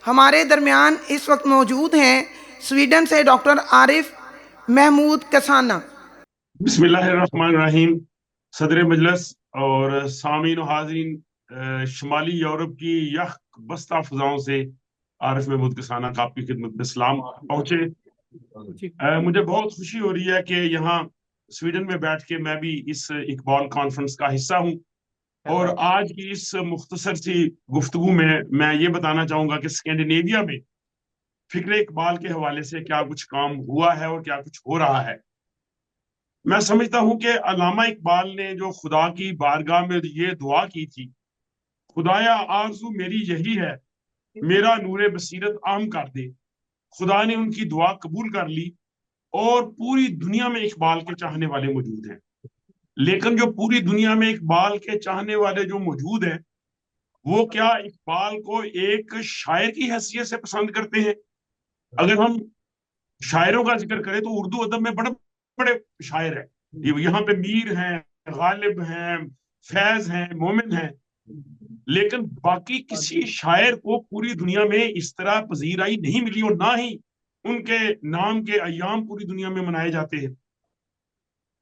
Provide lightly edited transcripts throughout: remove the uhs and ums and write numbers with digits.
ہمارے درمیان اس وقت موجود ہیں سویڈن سے ڈاکٹر عارف محمود کسانہ۔ بسم اللہ الرحمن الرحیم۔ صدر مجلس اور سامعین و حاضرین، شمالی یورپ کی یخ بستہ فضاؤں سے عارف محمود کسانہ کا آپ کی خدمت میں سلام پہنچے۔ مجھے بہت خوشی ہو رہی ہے کہ یہاں سویڈن میں بیٹھ کے میں بھی اس اقبال کانفرنس کا حصہ ہوں، اور آج کی اس مختصر سی گفتگو میں یہ بتانا چاہوں گا کہ اسکینڈینیویا میں فکر اقبال کے حوالے سے کیا کچھ کام ہوا ہے اور کیا کچھ ہو رہا ہے۔ میں سمجھتا ہوں کہ علامہ اقبال نے جو خدا کی بارگاہ میں یہ دعا کی تھی، خدایا آرزو میری یہی ہے، میرا نور بصیرت عام کر دے، خدا نے ان کی دعا قبول کر لی، اور پوری دنیا میں اقبال کے چاہنے والے موجود ہیں۔ لیکن جو پوری دنیا میں اقبال کے چاہنے والے جو موجود ہیں، وہ کیا اقبال کو ایک شاعر کی حیثیت سے پسند کرتے ہیں؟ اگر ہم شاعروں کا ذکر کریں تو اردو ادب میں بڑے بڑے شاعر ہیں، یہاں پہ میر ہیں، غالب ہیں، فیض ہیں، مومن ہیں، لیکن باقی کسی شاعر کو پوری دنیا میں اس طرح پذیرائی نہیں ملی، اور نہ ہی ان کے نام کے ایام پوری دنیا میں منائے جاتے ہیں۔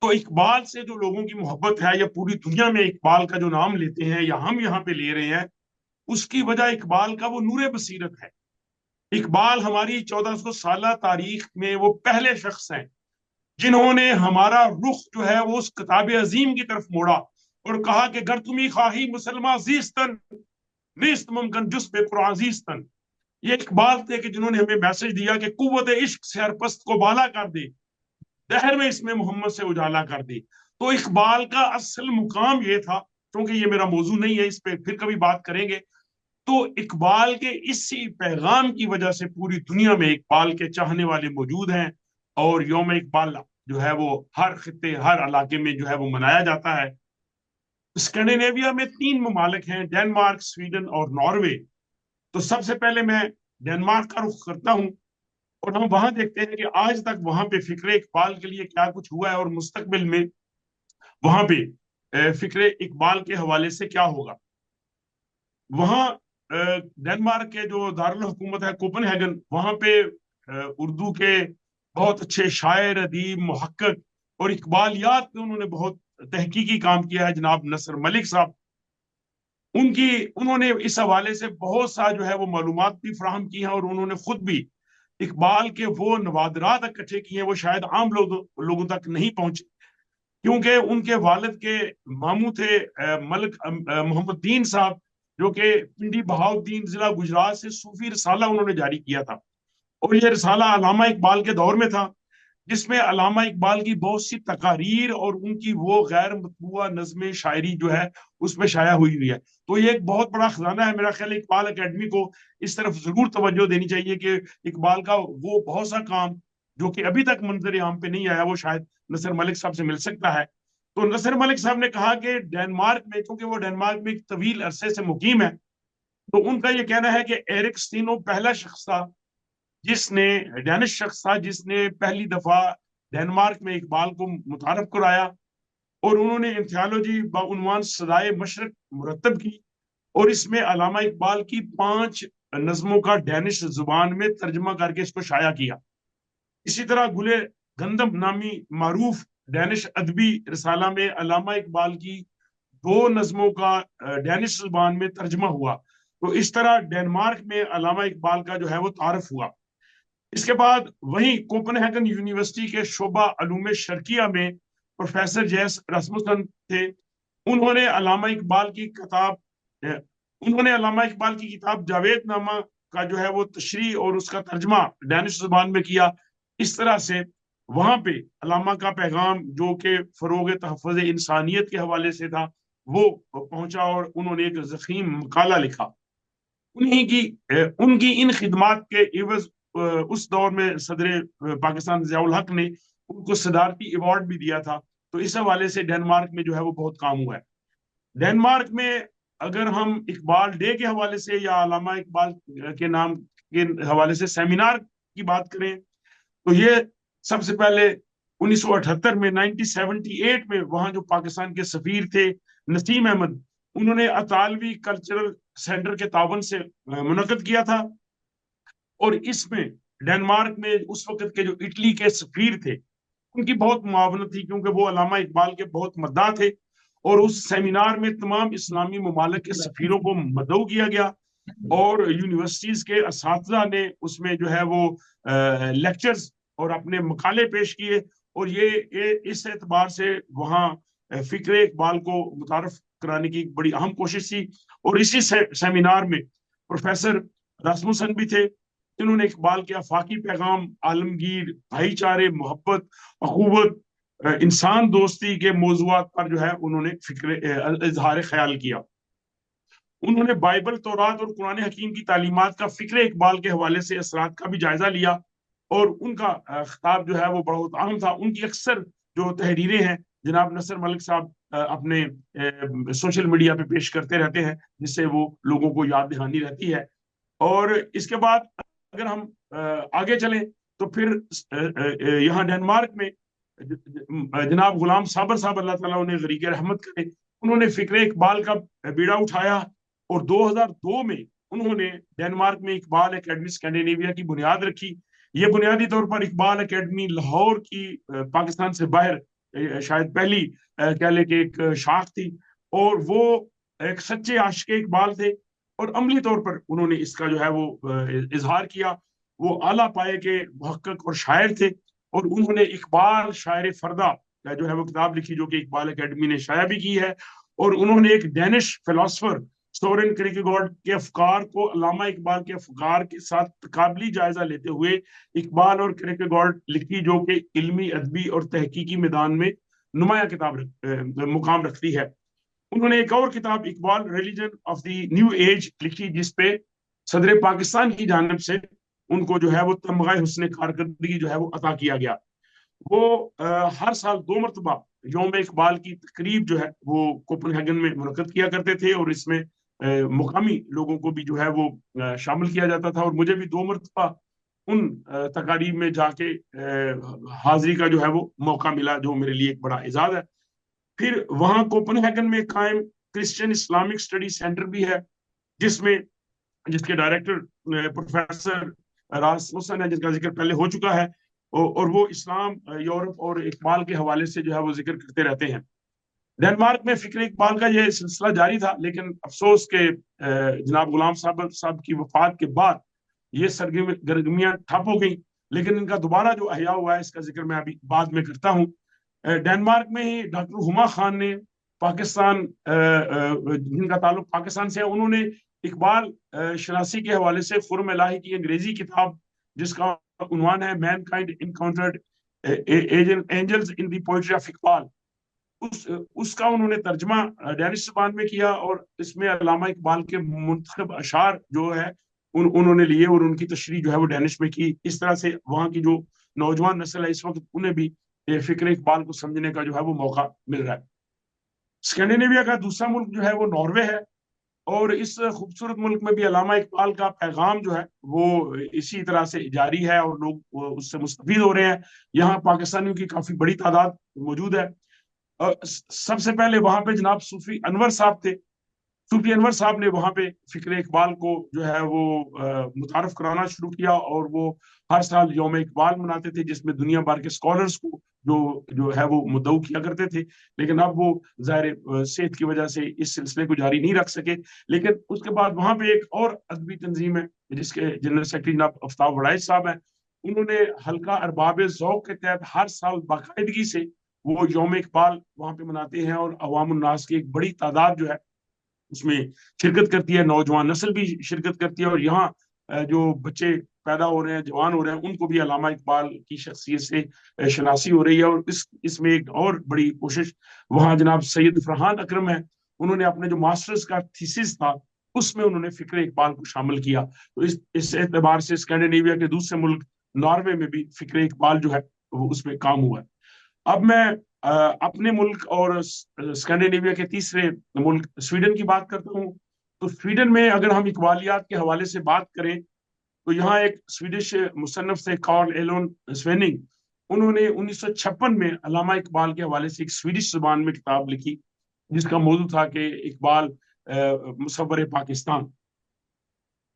تو اقبال سے جو لوگوں کی محبت ہے، یا پوری دنیا میں اقبال کا جو نام لیتے ہیں یا ہم یہاں پہ لے رہے ہیں، اس کی وجہ اقبال کا وہ نور بصیرت ہے۔ اقبال ہماری 1400 سالہ تاریخ میں وہ پہلے شخص ہیں جنہوں نے ہمارا رخ جو ہے وہ اس کتاب عظیم کی طرف موڑا اور کہا کہ گر تمہیں خواہی مسلمہ زیستن نیست ممکن جس پہ قرآن زیستن۔ یہ اقبال تھے کہ جنہوں نے ہمیں میسج دیا کہ قوت عشق سے ہر پست کو بالا کر دے، دہر میں اس میں محمد سے اجالا کر دے۔ تو اقبال کا اصل مقام یہ تھا، کیونکہ یہ میرا موضوع نہیں ہے، اس پہ پھر کبھی بات کریں گے۔ تو اقبال کے اسی پیغام کی وجہ سے پوری دنیا میں اقبال کے چاہنے والے موجود ہیں، اور یوم اقبال جو ہے وہ ہر خطے ہر علاقے میں جو ہے وہ منایا جاتا ہے۔ اسکینڈینیویا میں 3 ممالک ہیں، ڈنمارک، سویڈن اور ناروے۔ تو سب سے پہلے میں ڈنمارک کا رخ کرتا ہوں، اور ہم وہاں دیکھتے ہیں کہ آج تک وہاں پہ فکر اقبال کے لیے کیا کچھ ہوا ہے، اور مستقبل میں وہاں پہ فکر اقبال کے حوالے سے کیا ہوگا۔ وہاں ڈنمارک کے جو دارالحکومت ہے کوپن ہیگن، وہاں پہ اردو کے بہت اچھے شاعر، ادیب، محقق اور اقبالیات میں انہوں نے بہت تحقیقی کام کیا ہے، جناب نصر ملک صاحب۔ انہوں نے اس حوالے سے بہت سا جو ہے وہ معلومات بھی فراہم کی ہیں، اور انہوں نے خود بھی اقبال کے وہ نوادرات اکٹھے کیے ہیں وہ شاید عام لوگوں تک نہیں پہنچے، کیونکہ ان کے والد کے ماموں تھے ملک محمد الدین صاحب، جو کہ پنڈی بہاؤالدین ضلع گجرات سے صوفی رسالہ انہوں نے جاری کیا تھا، اور یہ رسالہ علامہ اقبال کے دور میں تھا، جس میں علامہ اقبال کی بہت سی تقاریر اور ان کی وہ غیر مطبوعہ نظم شاعری جو ہے اس میں شائع ہوئی ہے۔ تو یہ ایک بہت بڑا خزانہ ہے۔ میرا خیال ہے اقبال اکیڈمی کو اس طرف ضرور توجہ دینی چاہیے کہ اقبال کا وہ بہت سا کام جو کہ ابھی تک منظر عام پہ نہیں آیا، وہ شاید نصر ملک صاحب سے مل سکتا ہے۔ تو نصر ملک صاحب نے کہا کہ ڈنمارک میں، کیونکہ وہ ڈنمارک میں ایک طویل عرصے سے مقیم ہے، تو ان کا یہ کہنا ہے کہ ایرک سٹینو پہلا شخص تھا ڈینش شخص تھا جس نے پہلی دفعہ ڈنمارک میں اقبال کو متعارف کرایا، اور انہوں نے انتھیالوجی بعنوان صدائے مشرق مرتب کی، اور اس میں علامہ اقبال کی 5 نظموں کا ڈینش زبان میں ترجمہ کر کے اس کو شائع کیا۔ اسی طرح گلے گندم نامی معروف ڈینش ادبی رسالہ میں علامہ اقبال کی 2 نظموں کا ڈینش زبان میں ترجمہ ہوا۔ تو اس طرح ڈنمارک میں علامہ اقبال کا جو ہے وہ تعارف ہوا۔ اس کے بعد وہیں کوپن ہیگن یونیورسٹی کے شعبہ علوم شرقیہ میں پروفیسر جیس راسمسن تھے۔ انہوں نے علامہ اقبال کی کتاب جاوید نامہ کا جو ہے وہ تشریح اور اس کا ترجمہ ڈینش زبان میں کیا۔ اس طرح سے وہاں پہ علامہ کا پیغام جو کہ فروغ تحفظ انسانیت کے حوالے سے تھا وہ پہنچا، اور انہوں نے ایک ضخیم مقالہ لکھا۔ ان کی ان خدمات کے عوض اس دور میں صدر پاکستان ضیاء الحق نے ان کو صدارتی ایوارڈ بھی دیا تھا۔ تو اس حوالے سے ڈنمارک میں جو ہے وہ بہت کام ہوا ہے۔ ڈنمارک میں اگر ہم اقبال ڈے کے حوالے سے یا علامہ اقبال کے نام کے حوالے سے سیمینار کی بات کریں، تو یہ سب سے پہلے 1978 میں 1978 میں وہاں جو پاکستان کے سفیر تھے نسیم احمد، انہوں نے اطالوی کلچرل سینٹر کے تعاون سے منعقد کیا تھا، اور اس میں ڈنمارک میں اس وقت کے جو اٹلی کے سفیر تھے ان کی بہت معاونت تھی، کیونکہ وہ علامہ اقبال کے بہت مداح تھے، اور اس سیمینار میں تمام اسلامی ممالک کے سفیروں کو مدعو کیا گیا، اور یونیورسٹیز کے اساتذہ نے اس میں جو ہے وہ لیکچرز اور اپنے مقالے پیش کیے، اور یہ اس اعتبار سے وہاں فکر اقبال کو متعارف کرانے کی ایک بڑی اہم کوشش تھی۔ اور اسی سیمینار میں پروفیسر راسموسن بھی تھے، جنہوں نے اقبال کے آفاقی پیغام، عالمگیر، بھائی چارے، محبت، اخوت، انسان دوستی کے موضوعات پر جو ہے انہوں نے اظہار خیال کیا۔ انہوں نے بائبل، تورات اور قرآن حکیم کی تعلیمات کا فکر اقبال کے حوالے سے اثرات کا بھی جائزہ لیا، اور ان کا خطاب جو ہے وہ بہت اہم تھا۔ ان کی اکثر جو تحریریں ہیں جناب نصر ملک صاحب اپنے سوشل میڈیا پہ پیش کرتے رہتے ہیں، جس سے وہ لوگوں کو یاد دہانی رہتی ہے۔ اور اس کے بعد اگر ہم آگے چلیں تو پھر یہاں ڈنمارک میں جناب غلام صابر صاحب، اللہ تعالیٰ انہیں غریق رحمت کرے، انہوں نے فکر اقبال کا بیڑا اٹھایا، اور 2002 میں انہوں نے ڈنمارک میں اقبال اکیڈمی اسکینڈینیویا کی بنیاد رکھی۔ یہ بنیادی طور پر اقبال اکیڈمی لاہور کی پاکستان سے باہر شاید پہلی کہہ لے کہ ایک شاخ تھی، اور وہ ایک سچے عاشق اقبال تھے، اور عملی طور پر انہوں نے اس کا جو ہے وہ اظہار کیا۔ وہ اعلیٰ پائے کے محقق اور شاعر تھے، اور انہوں نے اقبال شاعر فردہ جو ہے وہ کتاب لکھی، جو کہ اقبال اکیڈمی نے شائع بھی کی ہے، اور انہوں نے ایک ڈینش فلاسفر سورن کیرکیگارڈ کے افکار کو علامہ اقبال کے افکار کے ساتھ تقابلی جائزہ لیتے ہوئے اقبال اور کیرکیگارڈ لکھی، جو کہ علمی، ادبی اور تحقیقی میدان میں نمایاں کتاب مقام رکھتی ہے۔ انہوں نے ایک اور کتاب Iqbal religion of the new age لکھی، جس پہ صدر پاکستان کی جانب سے ان کو جو ہے وہ تمغہ حسن کارکردگی جو ہے وہ عطا کیا گیا۔ وہ ہر سال 2 مرتبہ یوم اقبال کی تقریب جو ہے وہ کوپن ہیگن میں منعقد کیا کرتے تھے، اور اس میں مقامی لوگوں کو بھی جو ہے وہ شامل کیا جاتا تھا، اور مجھے بھی 2 مرتبہ ان تقاریب میں جا کے حاضری کا جو ہے وہ موقع ملا، جو میرے لیے ایک بڑا اعزاز ہے۔ پھر وہاں کوپن ہیگن میں قائم کرسچین اسلامک اسٹڈی سینٹر بھی ہے، جس کے ڈائریکٹر پروفیسر راسموسن ہے، جن کا ذکر پہلے ہو چکا ہے، اور وہ اسلام، یورپ اور اقبال کے حوالے سے جو ہے وہ ذکر کرتے رہتے ہیں۔ ڈنمارک میں فکر اقبال کا یہ سلسلہ جاری تھا، لیکن افسوس کہ جناب غلام صاحب کی وفات کے بعد یہ سرگرمیاں ٹھپ ہو گئیں، لیکن ان کا دوبارہ جو احیاء ہوا ہے اس کا ذکر میں ابھی بعد میں کرتا ہوں۔ ڈنمارک میں ہی ڈاکٹر ہما خان نے پاکستان، جن کا تعلق پاکستان سے ہے، انہوں نے اقبال شناسی کے حوالے سے خرم الہی کی انگریزی کتاب، جس کا عنوان ہے mankind encountered angels in the poetry of Iqbal, اس کا انہوں نے ترجمہ ڈینش زبان میں کیا، اور اس میں علامہ اقبال کے منتخب اشعار جو ہے انہوں نے لیے، اور ان کی تشریح جو ہے وہ ڈینش میں کی۔ اس طرح سے وہاں کی جو نوجوان نسل ہے اس وقت، انہیں بھی فکر اقبال کو سمجھنے کا جو ہے وہ موقع مل رہا ہے۔ اسکینڈینیویا کا دوسرا ملک جو ہے وہ ناروے ہے، اور اس خوبصورت ملک میں بھی علامہ اقبال کا پیغام جو ہے وہ اسی طرح سے جاری ہے، اور لوگ اس سے مستفید ہو رہے ہیں۔ یہاں پاکستانیوں کی کافی بڑی تعداد موجود ہے۔ سب سے پہلے وہاں پہ جناب صوفی انور صاحب تھے۔ صوفی انور صاحب نے وہاں پہ فکر اقبال کو جو ہے وہ متعارف کرانا شروع کیا، اور وہ ہر سال یوم اقبال مناتے تھے، جس میں دنیا بھر کے اسکالرس کو جو ہے وہ مدعو کیا کرتے تھے، لیکن اب وہ ظاہر صحت کی وجہ سے اس سلسلے کو جاری نہیں رکھ سکے۔ لیکن اس کے بعد وہاں پہ ایک اور ادبی تنظیم ہے، جس کے جنرل سیکرٹری جناب آفتاب وڑائچ صاحب ہیں، انہوں نے حلقہ ارباب ذوق کے تحت ہر سال باقاعدگی سے وہ یوم اقبال وہاں پہ مناتے ہیں، اور عوام الناس کی ایک بڑی تعداد جو ہے اس میں شرکت کرتی ہے، نوجوان نسل بھی شرکت کرتی ہے، اور یہاں جو بچے پیدا ہو رہے ہیں، جوان ہو رہے ہیں، ان کو بھی علامہ اقبال کی شخصیت سے شناسی ہو رہی ہے۔ اور اس میں ایک اور بڑی کوشش وہاں جناب سید فرحان اکرم ہے، انہوں نے اپنے جو ماسٹرز کا تھیسس تھا اس میں انہوں نے فکر اقبال کو شامل کیا۔ تو اس اعتبار سے اسکینڈینیویا کے دوسرے ملک ناروے میں بھی فکر اقبال جو ہے وہ اس میں کام ہوا ہے۔ اب میں اپنے ملک اور اسکینڈینیویا کے تیسرے ملک سویڈن کی بات کرتا ہوں۔ تو سویڈن میں اگر ہم اقبالیات کے حوالے سے بات کریں تو یہاں ایک سویڈش مصنف سے کارل ایلون سویننگ، انہوں نے 1956 میں علامہ اقبال کے حوالے سے ایک سویڈش زبان میں کتاب لکھی، جس کا موضوع تھا کہ اقبال مصور پاکستان۔